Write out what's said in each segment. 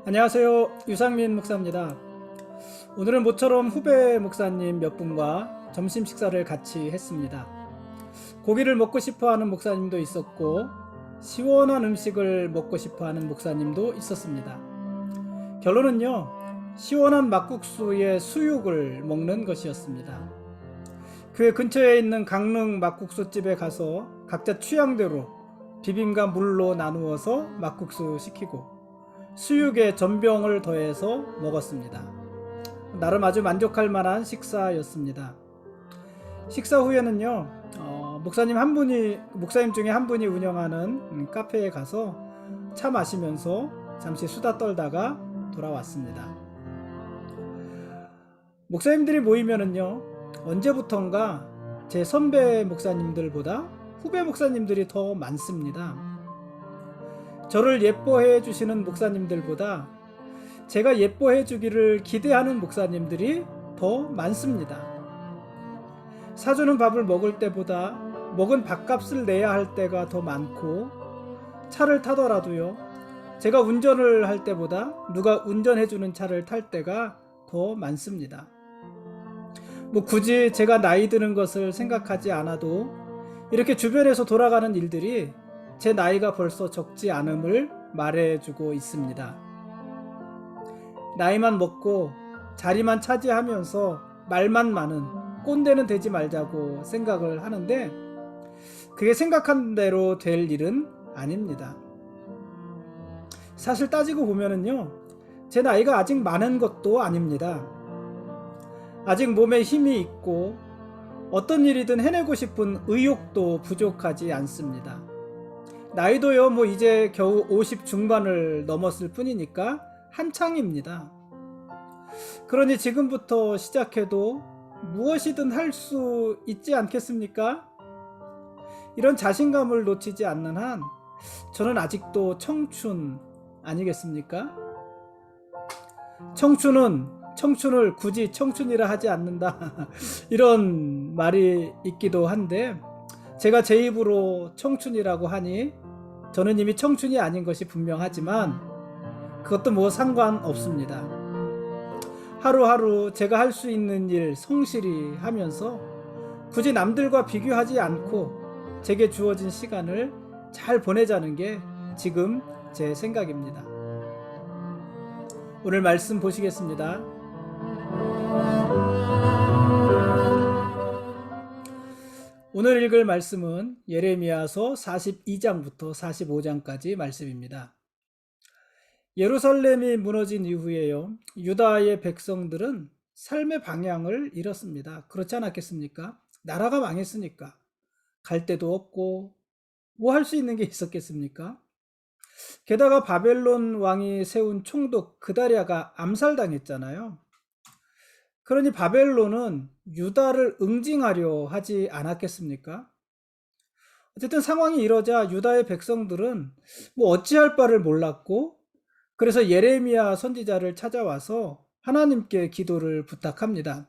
안녕하세요. 유상민 목사입니다. 오늘은 모처럼 후배 목사님 몇 분과 점심 식사를 같이 했습니다. 고기를 먹고 싶어 하는 목사님도 있었고, 시원한 음식을 먹고 싶어 하는 목사님도 있었습니다. 결론은요, 시원한 막국수에 수육을 먹는 것이었습니다. 교회 근처에 있는 강릉 막국수집에 가서 각자 취향대로 비빔과 물로 나누어서 막국수 시키고 수육에 전병을 더해서 먹었습니다. 나름 아주 만족할 만한 식사였습니다. 식사 후에는요, 목사님 중에 한 분이 운영하는 카페에 가서 차 마시면서 잠시 수다 떨다가 돌아왔습니다. 목사님들이 모이면은요, 언제부턴가 제 선배 목사님들보다 후배 목사님들이 더 많습니다. 저를 예뻐해 주시는 목사님들보다 제가 예뻐해 주기를 기대하는 목사님들이 더 많습니다. 사주는 밥을 먹을 때보다 먹은 밥값을 내야 할 때가 더 많고, 차를 타더라도요, 제가 운전을 할 때보다 누가 운전해 주는 차를 탈 때가 더 많습니다. 굳이 제가 나이 드는 것을 생각하지 않아도 이렇게 주변에서 돌아가는 일들이 제 나이가 벌써 적지 않음을 말해주고 있습니다. 나이만 먹고 자리만 차지하면서 말만 많은 꼰대는 되지 말자고 생각을 하는데, 그게 생각한 대로 될 일은 아닙니다. 사실 따지고 보면은요, 제 나이가 아직 많은 것도 아닙니다. 아직 몸에 힘이 있고 어떤 일이든 해내고 싶은 의욕도 부족하지 않습니다. 나이도요, 이제 겨우 50 중반을 넘었을 뿐이니까 한창입니다. 그러니 지금부터 시작해도 무엇이든 할 수 있지 않겠습니까? 이런 자신감을 놓치지 않는 한 저는 아직도 청춘 아니겠습니까? 청춘을 굳이 청춘이라 하지 않는다 이런 말이 있기도 한데, 제가 제 입으로 청춘이라고 하니 저는 이미 청춘이 아닌 것이 분명하지만 그것도 상관없습니다. 하루하루 제가 할 수 있는 일 성실히 하면서 굳이 남들과 비교하지 않고 제게 주어진 시간을 잘 보내자는 게 지금 제 생각입니다. 오늘 말씀 보시겠습니다. 오늘 읽을 말씀은 예레미야서 42장부터 45장까지 말씀입니다. 예루살렘이 무너진 이후에요, 유다의 백성들은 삶의 방향을 잃었습니다. 그렇지 않았겠습니까? 나라가 망했으니까 갈 데도 없고 뭐 할 수 있는 게 있었겠습니까? 게다가 바벨론 왕이 세운 총독 그다랴가 암살당했잖아요. 그러니 바벨론은 유다를 응징하려 하지 않았겠습니까? 어쨌든 상황이 이러자 유다의 백성들은 어찌할 바를 몰랐고, 그래서 예레미야 선지자를 찾아와서 하나님께 기도를 부탁합니다.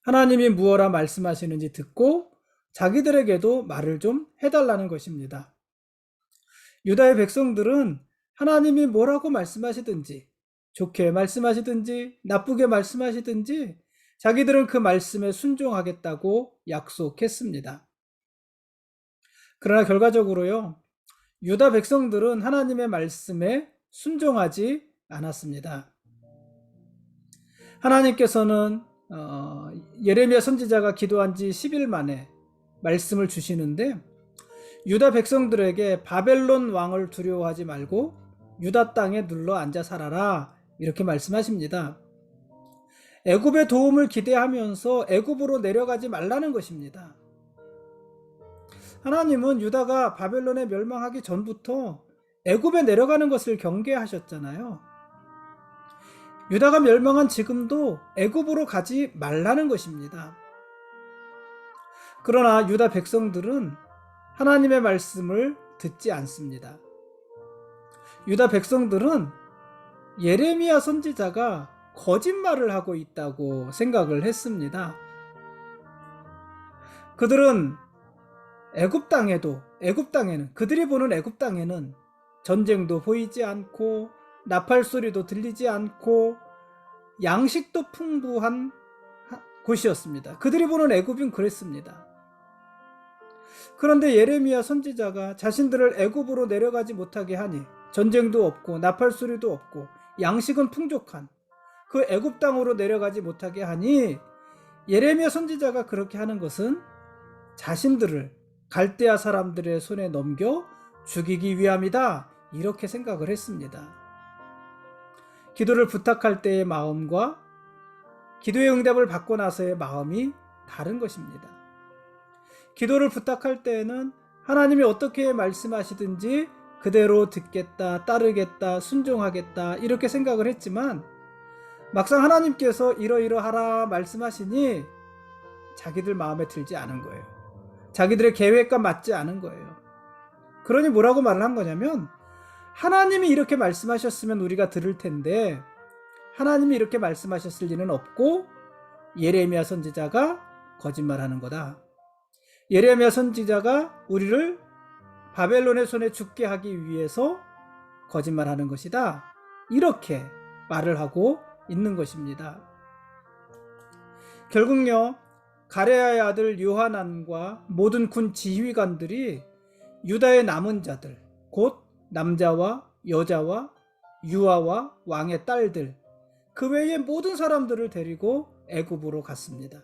하나님이 무엇라 말씀하시는지 듣고 자기들에게도 말을 좀 해달라는 것입니다. 유다의 백성들은 하나님이 뭐라고 말씀하시든지, 좋게 말씀하시든지 나쁘게 말씀하시든지 자기들은 그 말씀에 순종하겠다고 약속했습니다. 그러나 결과적으로요, 유다 백성들은 하나님의 말씀에 순종하지 않았습니다. 하나님께서는 예레미야 선지자가 기도한 지 10일 만에 말씀을 주시는데, 유다 백성들에게 바벨론 왕을 두려워하지 말고 유다 땅에 눌러 앉아 살아라, 이렇게 말씀하십니다. 애굽의 도움을 기대하면서 애굽으로 내려가지 말라는 것입니다. 하나님은 유다가 바벨론에 멸망하기 전부터 애굽에 내려가는 것을 경계하셨잖아요. 유다가 멸망한 지금도 애굽으로 가지 말라는 것입니다. 그러나 유다 백성들은 하나님의 말씀을 듣지 않습니다. 유다 백성들은 예레미야 선지자가 거짓말을 하고 있다고 생각을 했습니다. 그들은 애굽 땅에는 그들이 보는 애굽 땅에는 전쟁도 보이지 않고 나팔 소리도 들리지 않고 양식도 풍부한 곳이었습니다. 그들이 보는 애굽은 그랬습니다. 그런데 예레미야 선지자가 자신들을 애굽으로 내려가지 못하게 하니 전쟁도 없고 나팔 소리도 없고 양식은 풍족한 그 애굽 땅으로 내려가지 못하게 하니 예레미야 선지자가 그렇게 하는 것은 자신들을 갈대아 사람들의 손에 넘겨 죽이기 위함이다, 이렇게 생각을 했습니다. 기도를 부탁할 때의 마음과 기도의 응답을 받고 나서의 마음이 다른 것입니다. 기도를 부탁할 때에는 하나님이 어떻게 말씀하시든지 그대로 듣겠다, 따르겠다, 순종하겠다, 이렇게 생각을 했지만 막상 하나님께서 이러이러하라 말씀하시니 자기들 마음에 들지 않은 거예요. 자기들의 계획과 맞지 않은 거예요. 그러니 뭐라고 말을 한 거냐면, 하나님이 이렇게 말씀하셨으면 우리가 들을 텐데 하나님이 이렇게 말씀하셨을 리는 없고 예레미야 선지자가 거짓말하는 거다. 예레미야 선지자가 우리를 바벨론의 손에 죽게 하기 위해서 거짓말하는 것이다, 이렇게 말을 하고 있는 것입니다. 결국요, 가레아의 아들 요하난과 모든 군 지휘관들이 유다의 남은 자들, 곧 남자와 여자와 유아와 왕의 딸들, 그 외의 모든 사람들을 데리고 애굽으로 갔습니다.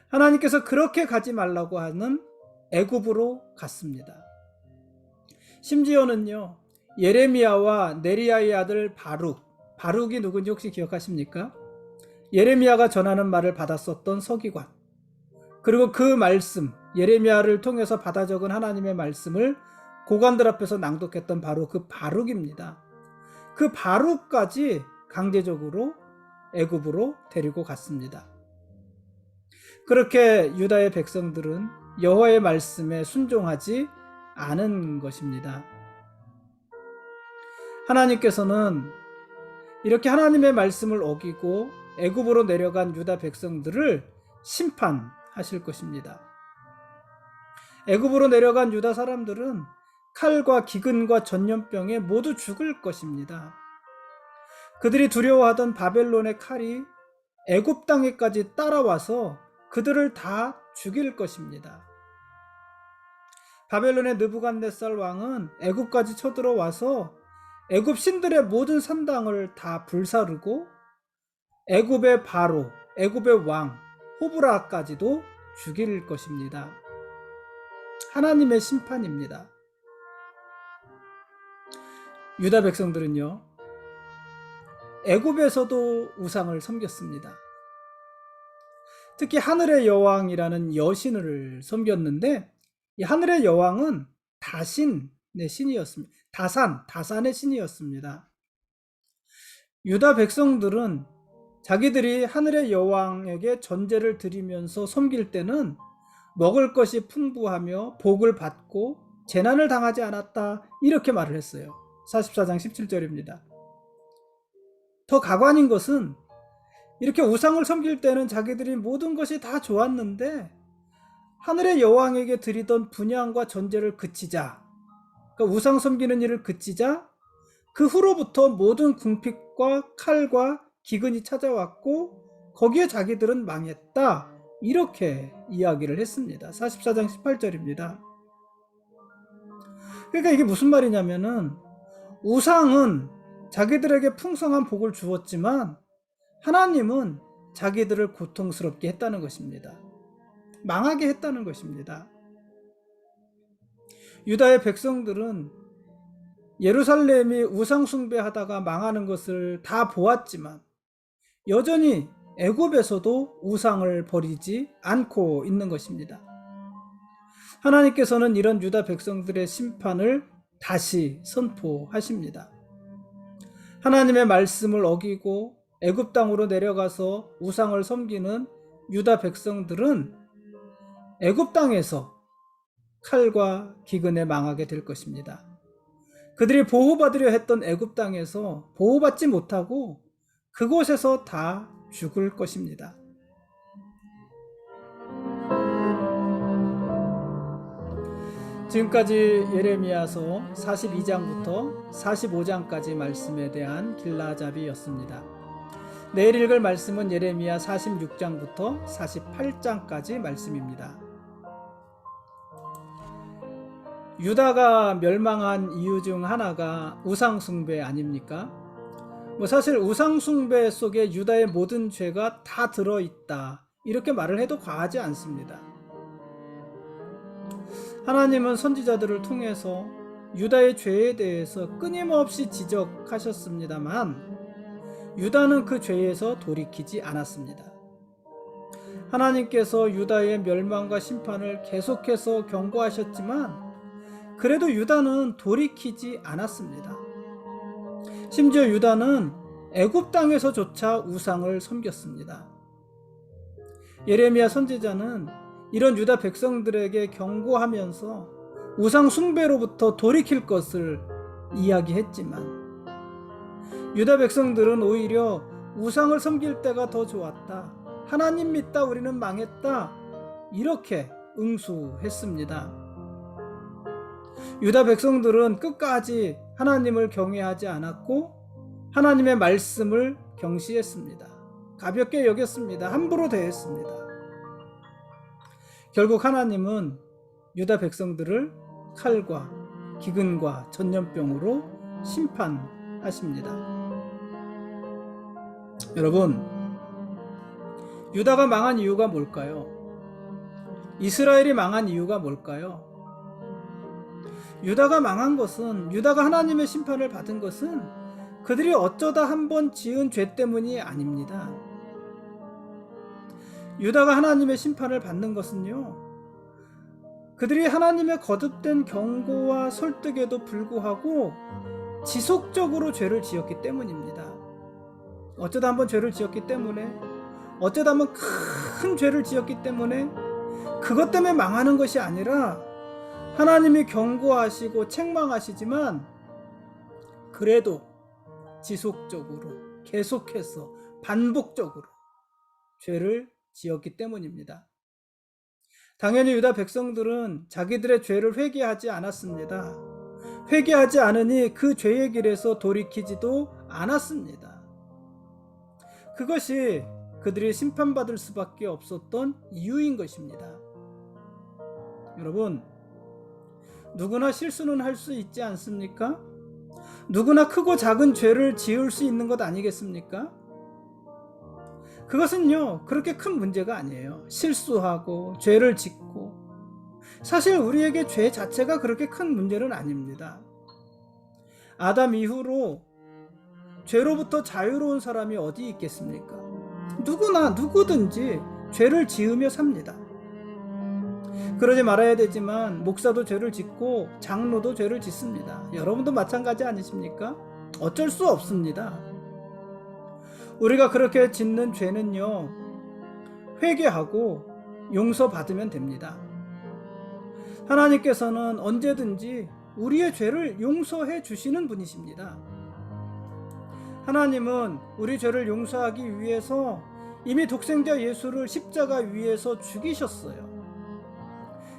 하나님께서 그렇게 가지 말라고 하는 애굽으로 갔습니다. 심지어는요, 예레미야와 네리야의 아들 바룩이 누군지 혹시 기억하십니까? 예레미야가 전하는 말을 받았었던 서기관, 그리고 그 말씀, 예레미야를 통해서 받아 적은 하나님의 말씀을 고관들 앞에서 낭독했던 바로 그 바룩입니다. 그 바룩까지 강제적으로 애굽으로 데리고 갔습니다. 그렇게 유다의 백성들은 여호와의 말씀에 순종하지 않은 것입니다. 하나님께서는 이렇게 하나님의 말씀을 어기고 애굽으로 내려간 유다 백성들을 심판하실 것입니다. 애굽으로 내려간 유다 사람들은 칼과 기근과 전염병에 모두 죽을 것입니다. 그들이 두려워하던 바벨론의 칼이 애굽 땅에까지 따라와서 그들을 다 죽일 것입니다. 바벨론의 느부갓네살 왕은 애굽까지 쳐들어와서 애굽 신들의 모든 산당을 다 불사르고 애굽의 바로, 애굽의 왕 호브라까지도 죽일 것입니다. 하나님의 심판입니다. 유다 백성들은요, 애굽에서도 우상을 섬겼습니다. 특히 하늘의 여왕이라는 여신을 섬겼는데, 이 하늘의 여왕은 다신의 신이었습니다. 다산의 신이었습니다. 유다 백성들은 자기들이 하늘의 여왕에게 전제를 드리면서 섬길 때는 먹을 것이 풍부하며 복을 받고 재난을 당하지 않았다, 이렇게 말을 했어요. 44장 17절입니다. 더 가관인 것은 이렇게 우상을 섬길 때는 자기들이 모든 것이 다 좋았는데 하늘의 여왕에게 드리던 분향과 전제를 그치자, 그러니까 우상 섬기는 일을 그치자 그 후로부터 모든 궁핍과 칼과 기근이 찾아왔고 거기에 자기들은 망했다, 이렇게 이야기를 했습니다. 44장 18절입니다. 그러니까 이게 무슨 말이냐면은, 우상은 자기들에게 풍성한 복을 주었지만 하나님은 자기들을 고통스럽게 했다는 것입니다. 망하게 했다는 것입니다. 유다의 백성들은 예루살렘이 우상 숭배하다가 망하는 것을 다 보았지만 여전히 애굽에서도 우상을 버리지 않고 있는 것입니다. 하나님께서는 이런 유다 백성들의 심판을 다시 선포하십니다. 하나님의 말씀을 어기고 애굽 땅으로 내려가서 우상을 섬기는 유다 백성들은 애굽 땅에서 칼과 기근에 망하게 될 것입니다. 그들이 보호받으려 했던 애굽 땅에서 보호받지 못하고 그곳에서 다 죽을 것입니다. 지금까지 예레미야서 42장부터 45장까지 말씀에 대한 길라잡이였습니다. 내일 읽을 말씀은 예레미야 46장부터 48장까지 말씀입니다. 유다가 멸망한 이유 중 하나가 우상숭배 아닙니까? 사실 우상숭배 속에 유다의 모든 죄가 다 들어있다, 이렇게 말을 해도 과하지 않습니다. 하나님은 선지자들을 통해서 유다의 죄에 대해서 끊임없이 지적하셨습니다만 유다는 그 죄에서 돌이키지 않았습니다. 하나님께서 유다의 멸망과 심판을 계속해서 경고하셨지만 그래도 유다는 돌이키지 않았습니다. 심지어 유다는 애굽 땅에서조차 우상을 섬겼습니다. 예레미야 선지자는 이런 유다 백성들에게 경고하면서 우상 숭배로부터 돌이킬 것을 이야기했지만 유다 백성들은 오히려 우상을 섬길 때가 더 좋았다, 하나님 믿다 우리는 망했다, 이렇게 응수했습니다. 유다 백성들은 끝까지 하나님을 경외하지 않았고 하나님의 말씀을 경시했습니다. 가볍게 여겼습니다. 함부로 대했습니다. 결국 하나님은 유다 백성들을 칼과 기근과 전염병으로 심판하십니다. 여러분, 유다가 망한 이유가 뭘까요? 이스라엘이 망한 이유가 뭘까요? 유다가 망한 것은, 유다가 하나님의 심판을 받은 것은 그들이 어쩌다 한번 지은 죄 때문이 아닙니다. 유다가 하나님의 심판을 받는 것은요, 그들이 하나님의 거듭된 경고와 설득에도 불구하고 지속적으로 죄를 지었기 때문입니다. 어쩌다 한번 죄를 지었기 때문에, 어쩌다 한번 큰 죄를 지었기 때문에, 그것 때문에 망하는 것이 아니라 하나님이 경고하시고 책망하시지만 그래도 지속적으로 계속해서 반복적으로 죄를 지었기 때문입니다. 당연히 유다 백성들은 자기들의 죄를 회개하지 않았습니다. 회개하지 않으니 그 죄의 길에서 돌이키지도 않았습니다. 그것이 그들이 심판받을 수밖에 없었던 이유인 것입니다. 여러분, 누구나 실수는 할 수 있지 않습니까? 누구나 크고 작은 죄를 지을 수 있는 것 아니겠습니까? 그것은요, 그렇게 큰 문제가 아니에요. 실수하고 죄를 짓고, 사실 우리에게 죄 자체가 그렇게 큰 문제는 아닙니다. 아담 이후로 죄로부터 자유로운 사람이 어디 있겠습니까? 누구든지 죄를 지으며 삽니다. 그러지 말아야 되지만 목사도 죄를 짓고 장로도 죄를 짓습니다. 여러분도 마찬가지 아니십니까? 어쩔 수 없습니다. 우리가 그렇게 짓는 죄는요, 회개하고 용서받으면 됩니다. 하나님께서는 언제든지 우리의 죄를 용서해 주시는 분이십니다. 하나님은 우리 죄를 용서하기 위해서 이미 독생자 예수를 십자가 위에서 죽이셨어요.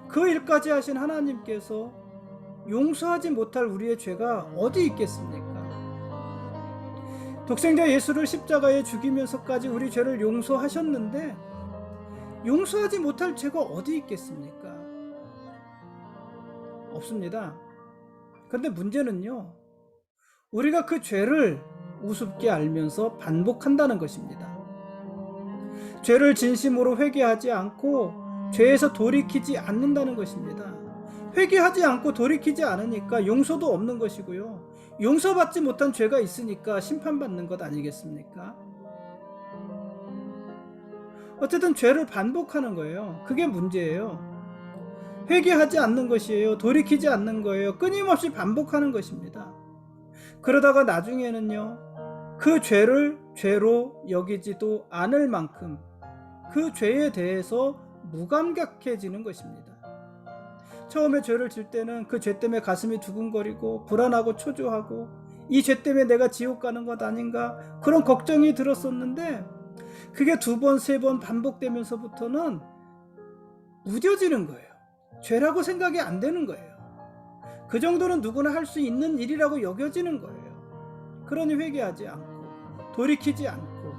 그 일까지 하신 하나님께서 용서하지 못할 우리의 죄가 어디 있겠습니까? 독생자 예수를 십자가에 죽이면서까지 우리 죄를 용서하셨는데 용서하지 못할 죄가 어디 있겠습니까? 없습니다. 그런데 문제는요, 우리가 그 죄를 우습게 알면서 반복한다는 것입니다. 죄를 진심으로 회개하지 않고 죄에서 돌이키지 않는다는 것입니다. 회개하지 않고 돌이키지 않으니까 용서도 없는 것이고요, 용서받지 못한 죄가 있으니까 심판받는 것 아니겠습니까? 어쨌든 죄를 반복하는 거예요. 그게 문제예요. 회개하지 않는 것이에요. 돌이키지 않는 거예요. 끊임없이 반복하는 것입니다. 그러다가 나중에는요, 그 죄를 죄로 여기지도 않을 만큼 그 죄에 대해서 무감각해지는 것입니다. 처음에 죄를 질 때는 그 죄 때문에 가슴이 두근거리고 불안하고 초조하고 이 죄 때문에 내가 지옥 가는 것 아닌가, 그런 걱정이 들었었는데 그게 2번, 3번 반복되면서부터는 무뎌지는 거예요. 죄라고 생각이 안 되는 거예요. 그 정도는 누구나 할 수 있는 일이라고 여겨지는 거예요. 그러니 회개하지 않고 돌이키지 않고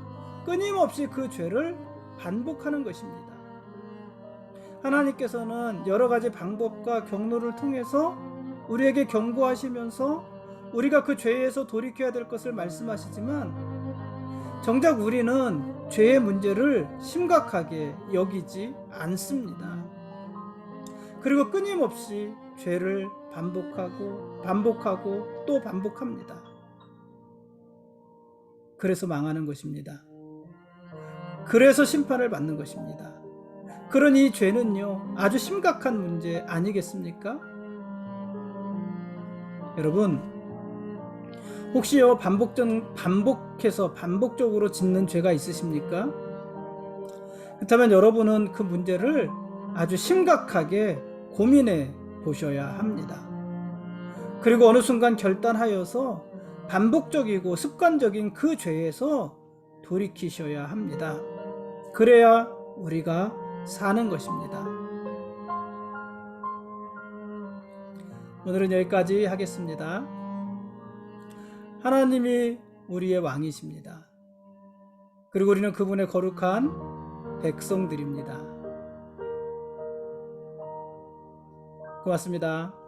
끊임없이 그 죄를 반복하는 것입니다. 하나님께서는 여러 가지 방법과 경로를 통해서 우리에게 경고하시면서 우리가 그 죄에서 돌이켜야 될 것을 말씀하시지만 정작 우리는 죄의 문제를 심각하게 여기지 않습니다. 그리고 끊임없이 죄를 반복하고 또 반복합니다. 그래서 망하는 것입니다. 그래서 심판을 받는 것입니다. 그러니 죄는요, 아주 심각한 문제 아니겠습니까? 여러분, 혹시요 반복해서 반복적으로 짓는 죄가 있으십니까? 그렇다면 여러분은 그 문제를 아주 심각하게 고민해 보셔야 합니다. 그리고 어느 순간 결단하여서 반복적이고 습관적인 그 죄에서 돌이키셔야 합니다. 그래야 우리가 사는 것입니다. 오늘은 여기까지 하겠습니다. 하나님이 우리의 왕이십니다. 그리고 우리는 그분의 거룩한 백성들입니다. 고맙습니다.